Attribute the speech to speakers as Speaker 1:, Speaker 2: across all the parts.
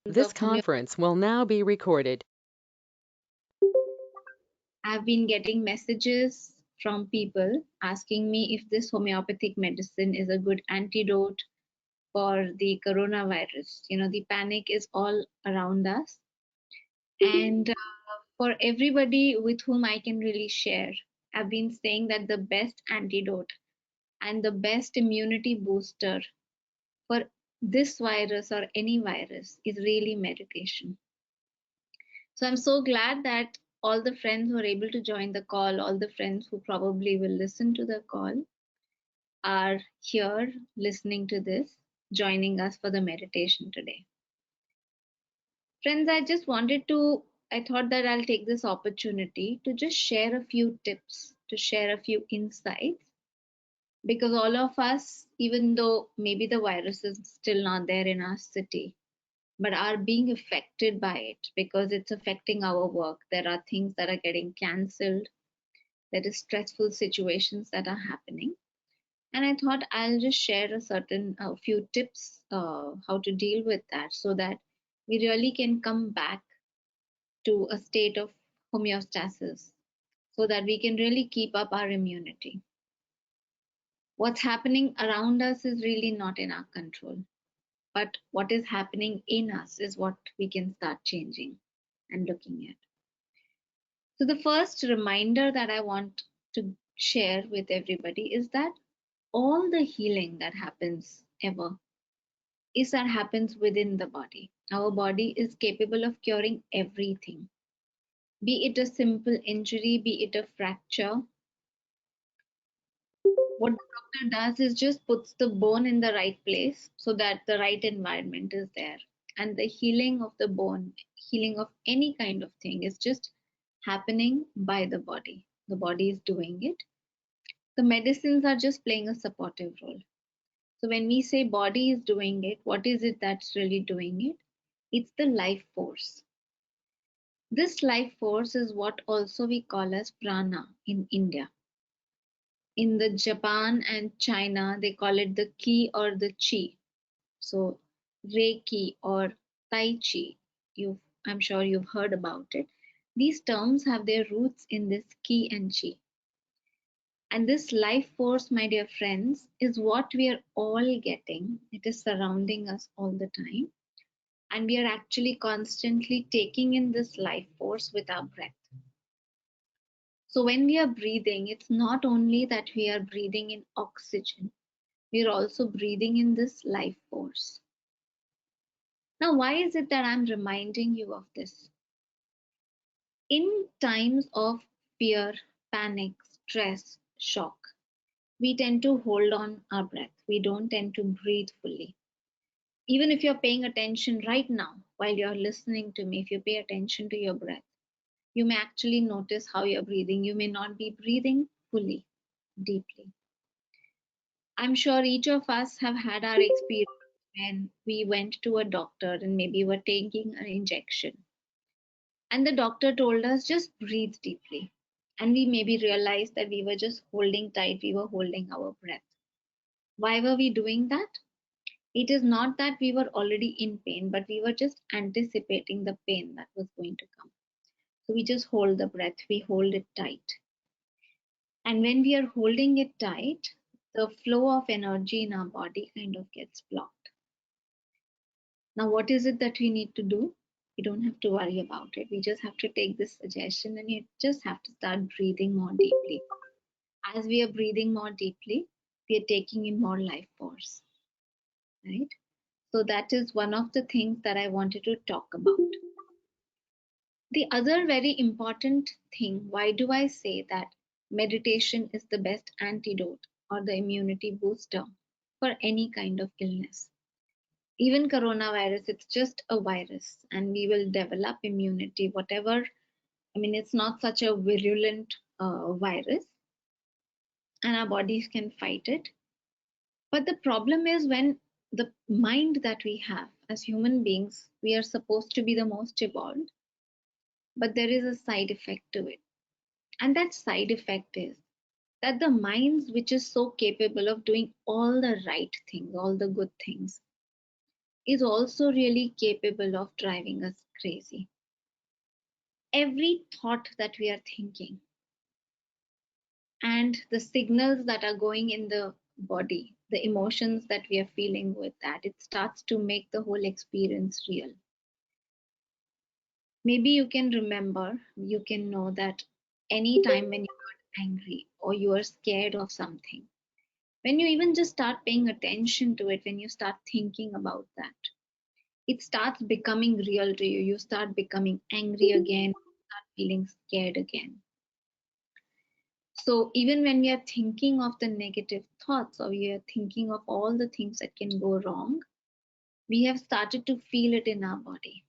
Speaker 1: This conference will now be recorded.
Speaker 2: I've been getting messages from people asking me if this homeopathic medicine is a good antidote for the coronavirus. The panic is all around us. And for everybody with whom I can really share, I've been saying that the best antidote and the best immunity booster for this virus or any virus is really meditation. So I'm so glad that all the friends who are able to join the call, all the friends who probably will listen to the call, are here listening to this, joining us for the meditation today. Friends, I thought that I'll take this opportunity to just share a few tips, to share a few insights, because all of us, even though maybe the virus is still not there in our city, but are being affected by it because it's affecting our work. There are things that are getting cancelled. There is stressful situations that are happening. And I thought I'll just share a few tips how to deal with that so that we really can come back to a state of homeostasis so that we can really keep up our immunity. What's happening around us is really not in our control, but what is happening in us is what we can start changing and looking at. So, the first reminder that I want to share with everybody is that all the healing that happens ever is that happens within the body. Our body is capable of curing everything, be it a simple injury, be it a fracture. What the doctor does is just puts the bone in the right place so that the right environment is there. And the healing of the bone, healing of any kind of thing is just happening by the body. The body is doing it. The medicines are just playing a supportive role. So when we say body is doing it, what is it that's really doing it? It's the life force. This life force is what also we call as prana in India. In the Japan and China, they call it the ki or the chi. So Reiki or Tai Chi, I'm sure you've heard about it. These terms have their roots in this ki and chi. And this life force, my dear friends, is what we are all getting. It is surrounding us all the time. And we are actually constantly taking in this life force with our breath. So when we are breathing, it's not only that we are breathing in oxygen, we are also breathing in this life force. Now, why is it that I'm reminding you of this? In times of fear, panic, stress, shock, we tend to hold on our breath. We don't tend to breathe fully. Even if you're paying attention right now while you're listening to me, if you pay attention to your breath, you may actually notice how you're breathing. You may not be breathing fully, deeply. I'm sure each of us have had our experience when we went to a doctor and maybe were taking an injection. And the doctor told us just breathe deeply. And we maybe realized that we were just holding tight, we were holding our breath. Why were we doing that? It is not that we were already in pain, but we were just anticipating the pain that was going to come. So we just hold the breath, we hold it tight. And when we are holding it tight, the flow of energy in our body kind of gets blocked. Now, what is it that we need to do? We don't have to worry about it. We just have to take this suggestion and you just have to start breathing more deeply. As we are breathing more deeply, we are taking in more life force, right? So that is one of the things that I wanted to talk about. The other very important thing, why do I say that meditation is the best antidote or the immunity booster for any kind of illness? Even coronavirus, it's just a virus and we will develop immunity, whatever. I mean, it's not such a virulent virus and our bodies can fight it. But the problem is when the mind that we have as human beings, we are supposed to be the most evolved, but there is a side effect to it. And that side effect is that the minds which is so capable of doing all the right things, all the good things, is also really capable of driving us crazy. Every thought that we are thinking and the signals that are going in the body, the emotions that we are feeling with that, it starts to make the whole experience real. Maybe you can remember, you can know that any time when you are angry or you are scared of something, when you even just start paying attention to it, when you start thinking about that, it starts becoming real to you. You start becoming angry again, start feeling scared again. So even when we are thinking of the negative thoughts or we are thinking of all the things that can go wrong, we have started to feel it in our body,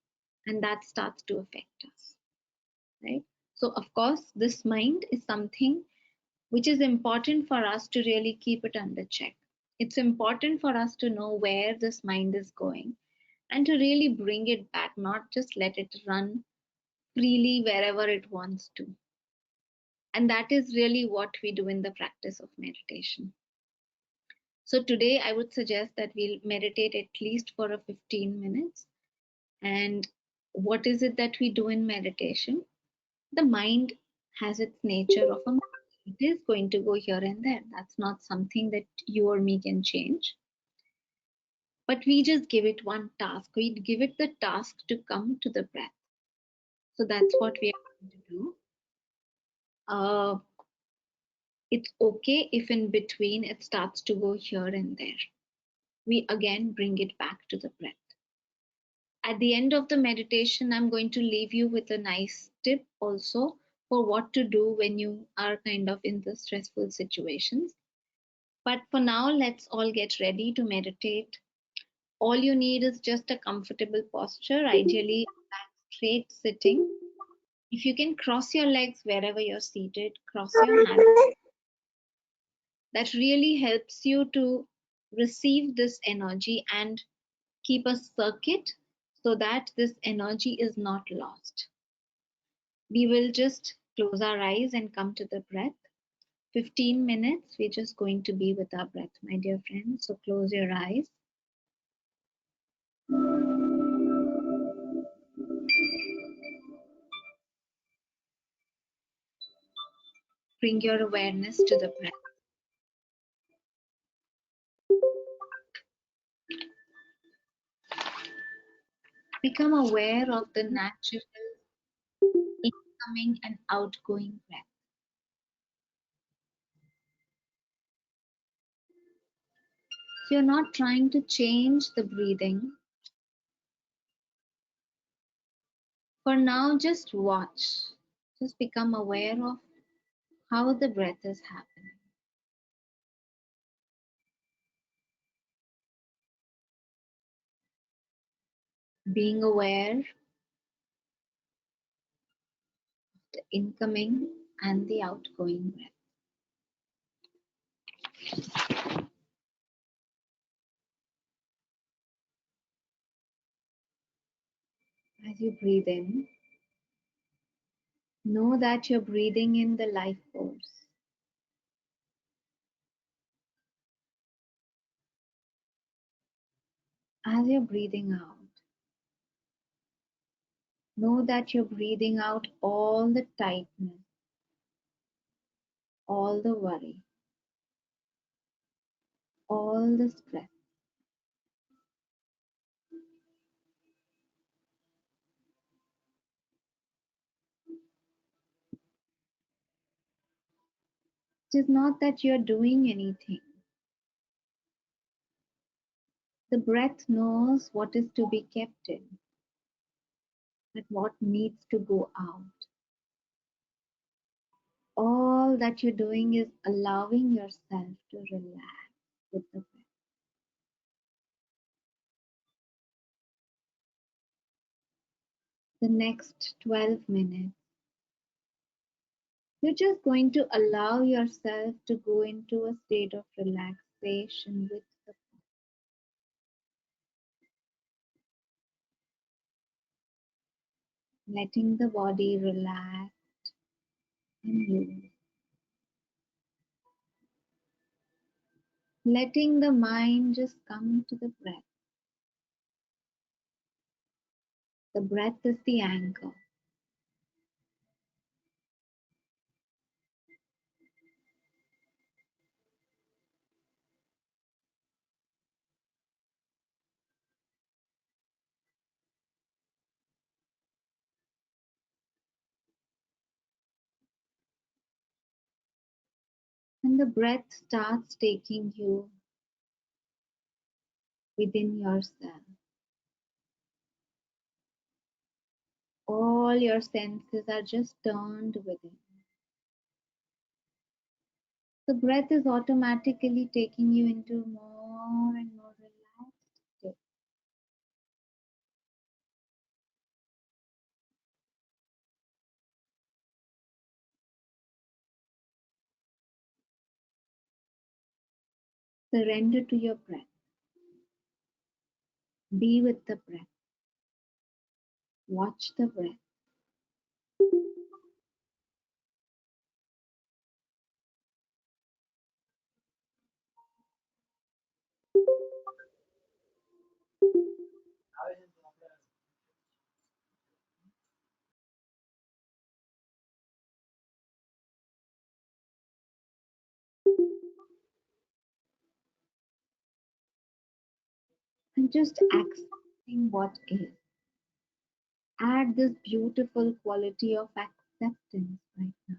Speaker 2: and that starts to affect us, right? So of course, this mind is something which is important for us to really keep it under check. It's important for us to know where this mind is going and to really bring it back, not just let it run freely wherever it wants to. And that is really what we do in the practice of meditation. So today I would suggest that we'll meditate at least for a 15 minutes. And what is it that we do in meditation? The mind has its nature of a monkey. It is going to go here and there. That's not something that you or me can change. But we just give it one task. We give it the task to come to the breath. So that's what we are going to do. Uh, it's okay if in between it starts to go here and there. We again bring it back to the breath. At the end of the meditation, I'm going to leave you with a nice tip also for what to do when you are kind of in the stressful situations. But for now, let's all get ready to meditate. All you need is just a comfortable posture, ideally back straight sitting. If you can cross your legs wherever you're seated, cross your hands. That really helps you to receive this energy and keep a circuit so that this energy is not lost. We will just close our eyes and come to the breath. 15 minutes, we're just going to be with our breath, my dear friends. So close your eyes. Bring your awareness to the breath. Become aware of the natural incoming and outgoing breath. You're not trying to change the breathing. For now, just watch. Just become aware of how the breath is happening. Being aware of the incoming and the outgoing breath. As you breathe in, know that you're breathing in the life force. As you're breathing out, know that you're breathing out all the tightness, all the worry, all the stress. It is not that you're doing anything. The breath knows what is to be kept in, but what needs to go out. All that you're doing is allowing yourself to relax with the breath. The next 12 minutes, you're just going to allow yourself to go into a state of relaxation with the breath, letting the body relax and loose, letting the mind just come to the breath. The breath is the anchor. And the breath starts taking you within yourself. All your senses are just turned within. The breath is automatically taking you into more and more relaxed state. Surrender to your breath. Be with the breath. Watch the breath. And just accepting what is. Add this beautiful quality of acceptance right now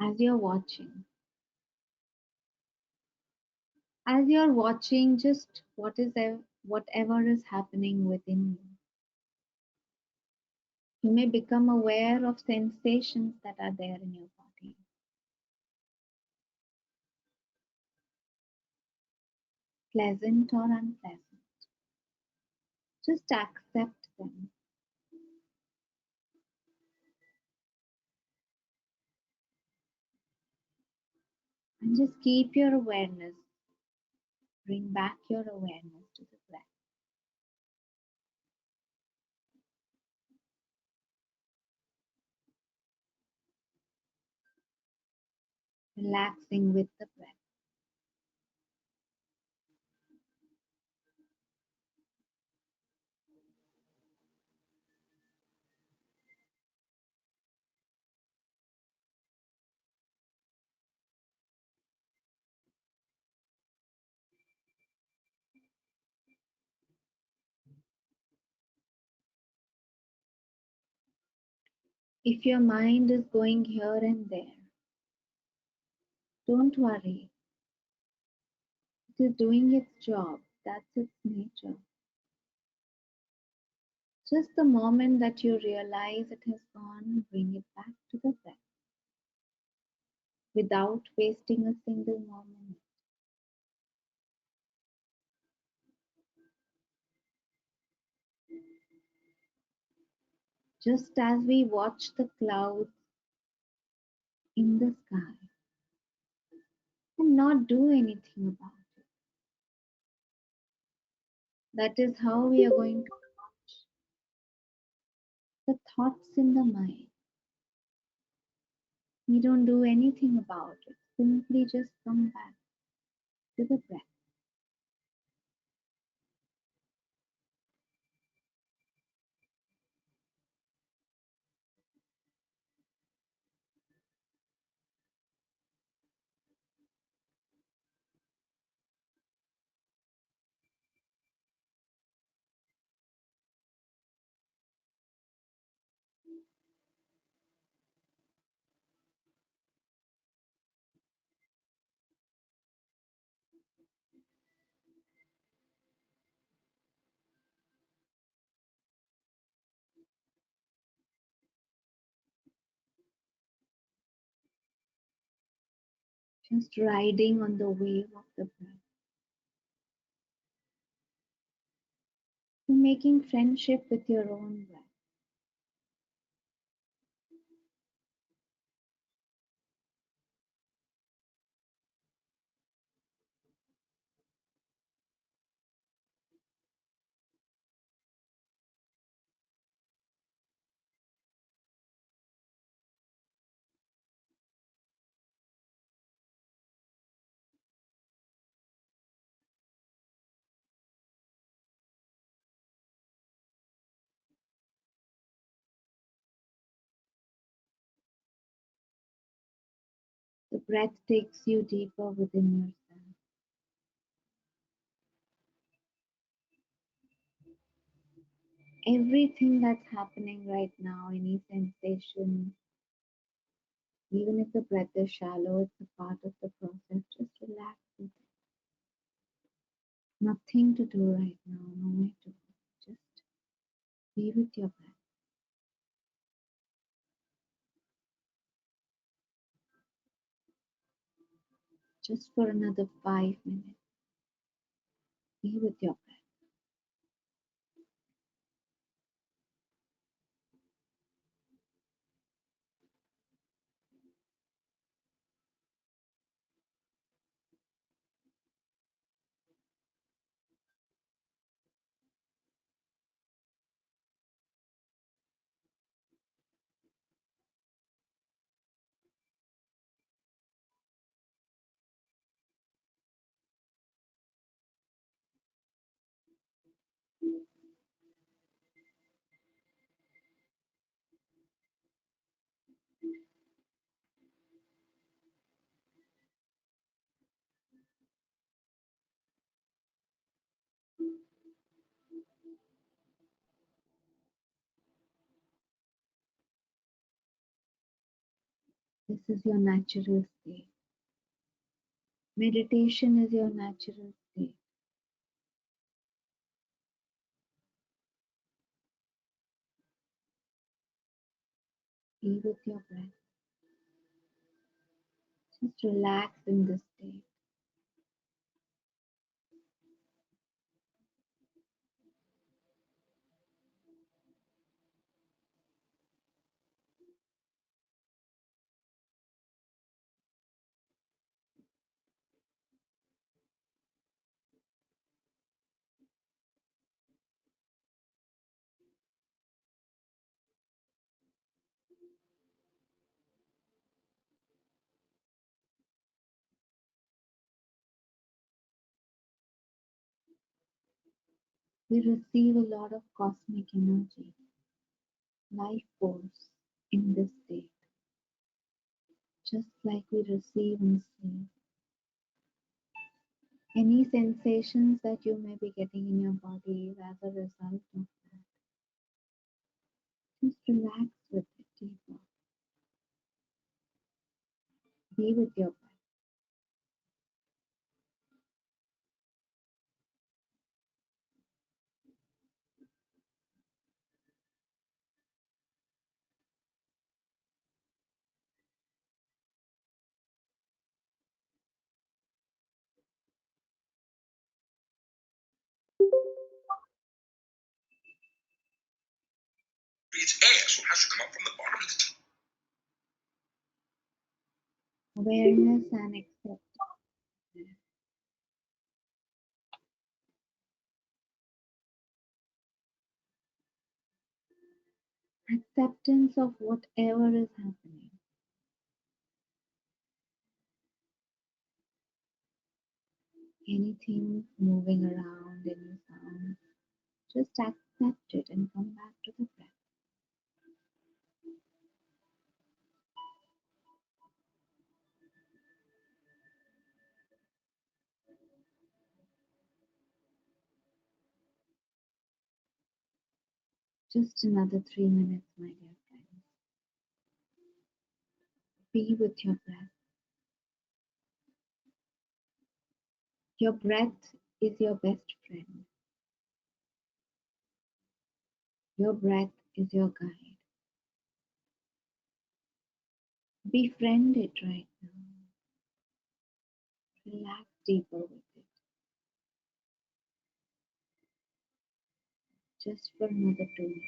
Speaker 2: as you're watching. As you're watching just whatever is happening within you. You may become aware of sensations that are there in your body, pleasant or unpleasant. Just accept them and just keep your awareness, bring back your awareness to the breath, relaxing with the breath. If your mind is going here and there, don't worry. It is doing its job. That's its nature. Just the moment that you realize it has gone, bring it back to the breath without wasting a single moment. Just as we watch the clouds in the sky and not do anything about it. That is how we are going to watch the thoughts in the mind. We don't do anything about it. Simply just come back to the breath. Just riding on the wave of the breath. You're making friendship with your own breath. The breath takes you deeper within yourself. Everything that's happening right now, any sensation, even if the breath is shallow, it's a part of the process. Just relax with it. Nothing to do right now, nowhere to go. Just be with your breath. Just for another 5 minutes, be with your breath. This is your natural state. Meditation is your natural state. Be with your breath. Just relax in this state. We receive a lot of cosmic energy, life force in this state, just like we receive in sleep. Any sensations that you may be getting in your body as a result of that, just relax with it deeper. Be with your breath. Awareness and acceptance. Acceptance of whatever is happening. Anything moving around, any sound, just accept it and come back to the breath. Just another 3 minutes, my dear friends. Be with your breath. Your breath is your best friend. Your breath is your guide. Befriend it right now. Relax deeper with it. Just for another 2 minutes.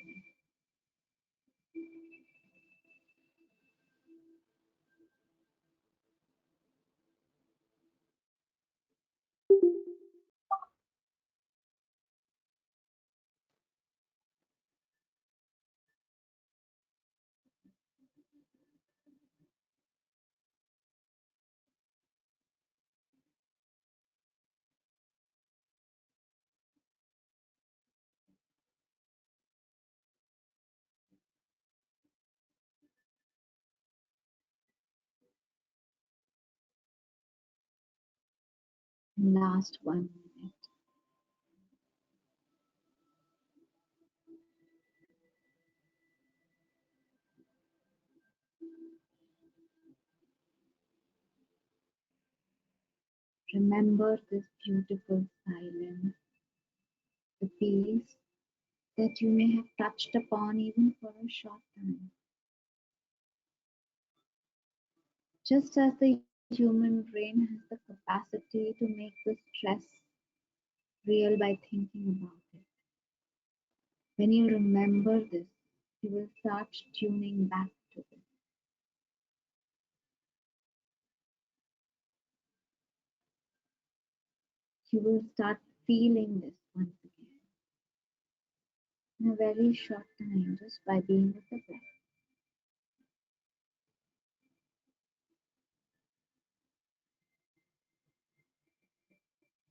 Speaker 2: Last 1 minute. Remember this beautiful silence, the peace that you may have touched upon even for a short time. Just as the human brain has the capacity to make the stress real by thinking about it. When you remember this, you will start tuning back to it. You will start feeling this once again in a very short time just by being with the breath.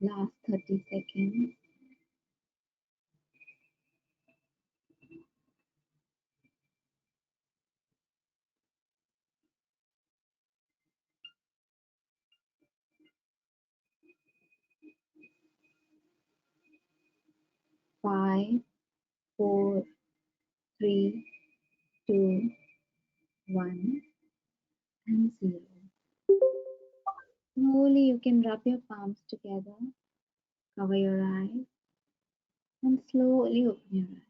Speaker 2: Last 30 seconds. 5, 4, 3, 2, 1, and 0. Slowly you can rub your palms together, cover your eyes, and slowly open your eyes.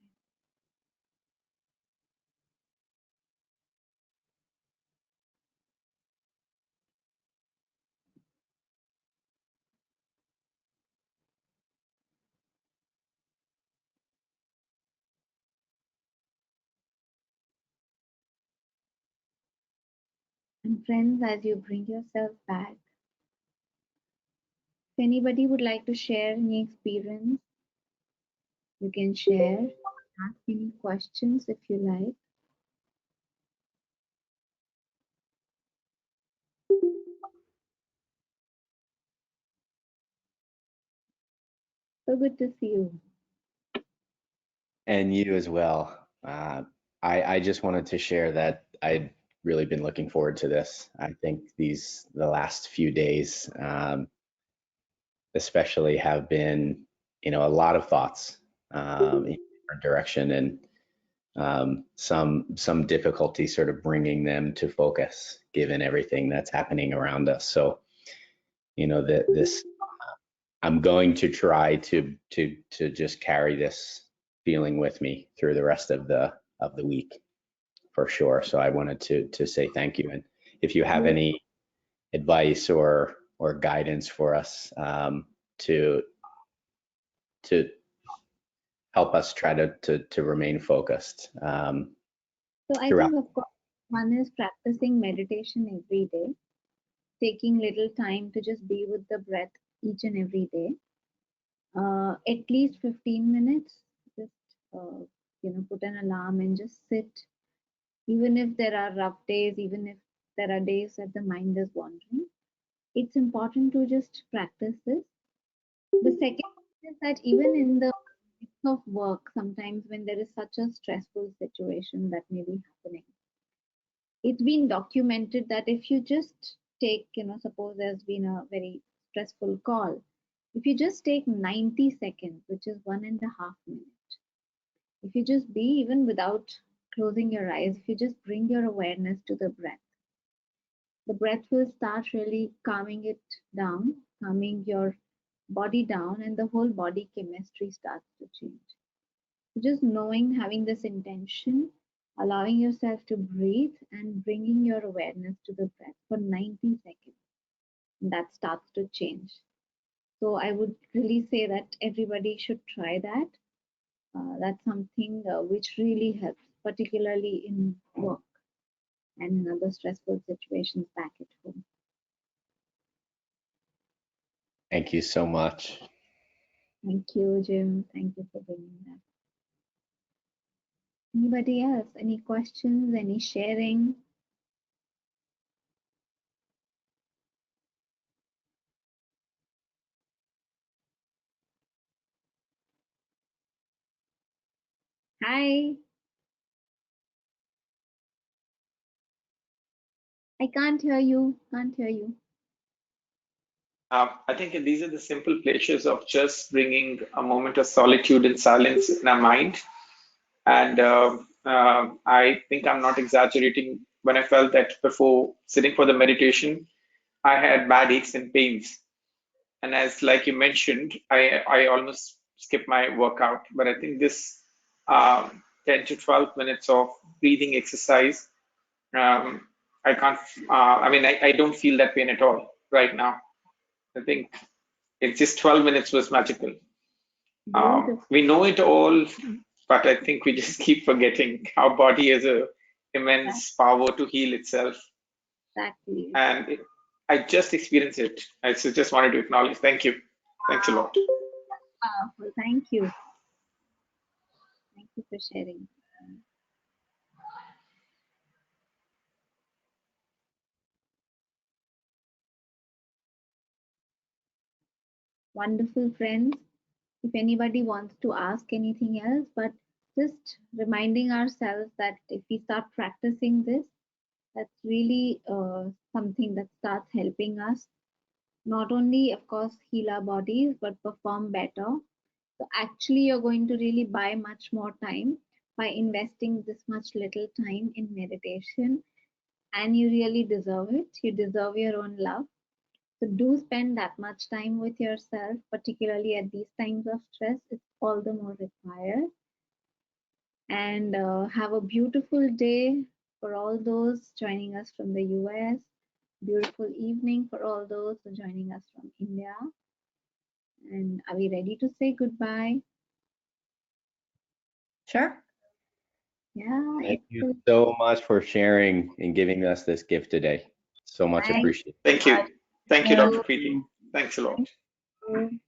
Speaker 2: And friends, as you bring yourself back, if anybody would like to share any experience, you can share, ask any questions if you like. So good to see you.
Speaker 3: And you as well. I just wanted to share that I'd really been looking forward to this. I think the last few days, especially, have been, a lot of thoughts in different direction, and some difficulty sort of bringing them to focus given everything that's happening around us. So, that this I'm going to try to just carry this feeling with me through the rest of the week for sure. So I wanted to say thank you, and if you have any advice or guidance for us, to to help us try to remain focused,
Speaker 2: So I
Speaker 3: throughout.
Speaker 2: think, of course, one is practicing meditation every day, taking little time to just be with the breath each and every day. At least 15 minutes, just put an alarm and just sit. Even if there are rough days, even if there are days that the mind is wandering, it's important to just practice this. The second is that even in the midst of work, sometimes when there is such a stressful situation that may be happening, it's been documented that if you just take, suppose there's been a very stressful call, if you just take 90 seconds, which is 1.5 minutes, if you just be even without closing your eyes, if you just bring your awareness to the breath will start really calming it down, calming your body down, and the whole body chemistry starts to change. Just knowing, having this intention, allowing yourself to breathe and bringing your awareness to the breath for 90 seconds, that starts to change. So I would really say that everybody should try that. That's something which really helps, particularly in work and in other stressful situations back at home.
Speaker 3: Thank you so much.
Speaker 2: Thank you, Jim. Thank you for bringing that. Anybody else? Any questions? Any sharing? Hi, I can't hear you. Can't hear you.
Speaker 4: I think these are the simple pleasures of just bringing a moment of solitude and silence in our mind. And I think I'm not exaggerating when I felt that before sitting for the meditation, I had bad aches and pains. And as like you mentioned, I almost skipped my workout. But I think this 10 to 12 minutes of breathing exercise, um, I can't, I mean, I don't feel that pain at all right now. I think it's just 12 minutes was magical.
Speaker 2: Beautiful.
Speaker 4: We know it all, but I think we just keep forgetting our body has a immense power to heal itself.
Speaker 2: Exactly.
Speaker 4: And I just experienced it. I just wanted to acknowledge. Thank you. Thanks a lot.
Speaker 2: Powerful. Thank you. Thank you for sharing. Wonderful, friends. If anybody wants to ask anything else, but just reminding ourselves that if we start practicing this, that's really something that starts helping us not only, of course, heal our bodies, but perform better. So actually, you're going to really buy much more time by investing this much little time in meditation, and you really deserve it. You deserve your own love. So do spend that much time with yourself, particularly at these times of stress. It's all the more required. And have a beautiful day for all those joining us from the US. Beautiful evening for all those who are joining us from India. And are we ready to say goodbye?
Speaker 5: Sure.
Speaker 2: Yeah.
Speaker 3: Thank you so much for sharing and giving us this gift today. So much
Speaker 2: Thank
Speaker 3: appreciated.
Speaker 4: Thank you. Thank you,
Speaker 2: you.
Speaker 4: Dr. Preeti. Thanks a lot.
Speaker 2: Thank you.